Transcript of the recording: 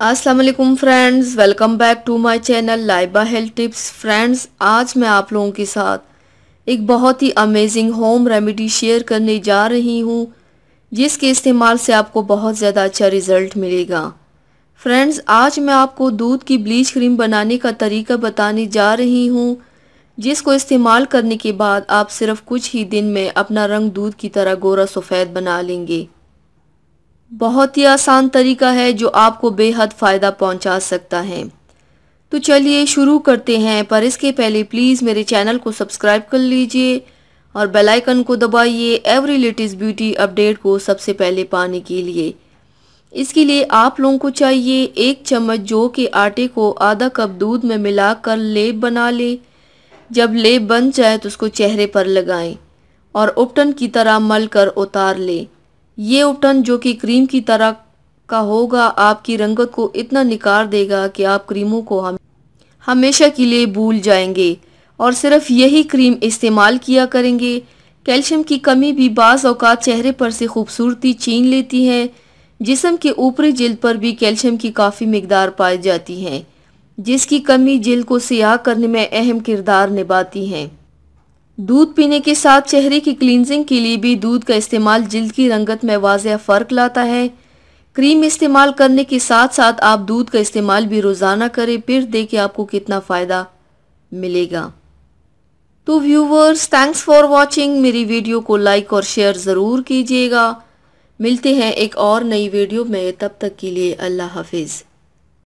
अस्सलाम वालेकुम friends, welcome back to my channel Laiba health tips. Friends, आज मैं आप लोगों के साथ एक बहुत ही अमेजिंग होम रेमेडी शेयर करने जा रही हूँ जिसके इस्तेमाल से आपको बहुत ज़्यादा अच्छा रिज़ल्ट मिलेगा। फ्रेंड्स, आज मैं आपको दूध की ब्लीच क्रीम बनाने का तरीका बताने जा रही हूँ जिसको इस्तेमाल करने के बाद आप सिर्फ कुछ ही दिन में अपना रंग दूध की तरह गोरा सफ़ेद बना लेंगे। बहुत ही आसान तरीका है जो आपको बेहद फ़ायदा पहुंचा सकता है। तो चलिए शुरू करते हैं, पर इसके पहले प्लीज़ मेरे चैनल को सब्सक्राइब कर लीजिए और बेल आइकन को दबाइए एवरी लेटेस्ट ब्यूटी अपडेट को सबसे पहले पाने के लिए। इसके लिए आप लोगों को चाहिए 1 चम्मच जौ के आटे को आधा कप दूध में मिलाकर लेप बना ले। जब लेप बन जाए तो उसको चेहरे पर लगाएं और उपटन की तरह मल कर उतार ले। ये उपटन जो कि क्रीम की तरह का होगा आपकी रंगत को इतना निखार देगा कि आप क्रीमों को हमेशा के लिए भूल जाएंगे और सिर्फ यही क्रीम इस्तेमाल किया करेंगे। कैल्शियम की कमी भी बाज़ औक़ात चेहरे पर से खूबसूरती छीन लेती है। जिस्म के ऊपरी जिल्द पर भी कैल्शियम की काफ़ी मिकदार पाई जाती है जिसकी कमी जिल्द को सियाह करने में अहम किरदार निभाती है। दूध पीने के साथ चेहरे की क्लींजिंग के लिए भी दूध का इस्तेमाल जिल्द की रंगत में वाज़ेह फ़र्क लाता है। क्रीम इस्तेमाल करने के साथ साथ आप दूध का इस्तेमाल भी रोज़ाना करें, फिर देखिए आपको कितना फ़ायदा मिलेगा। तो व्यूवर्स, थैंक्स फॉर वॉचिंग। मेरी वीडियो को लाइक और शेयर ज़रूर कीजिएगा। मिलते हैं एक और नई वीडियो में, तब तक के लिए अल्लाह हाफिज़।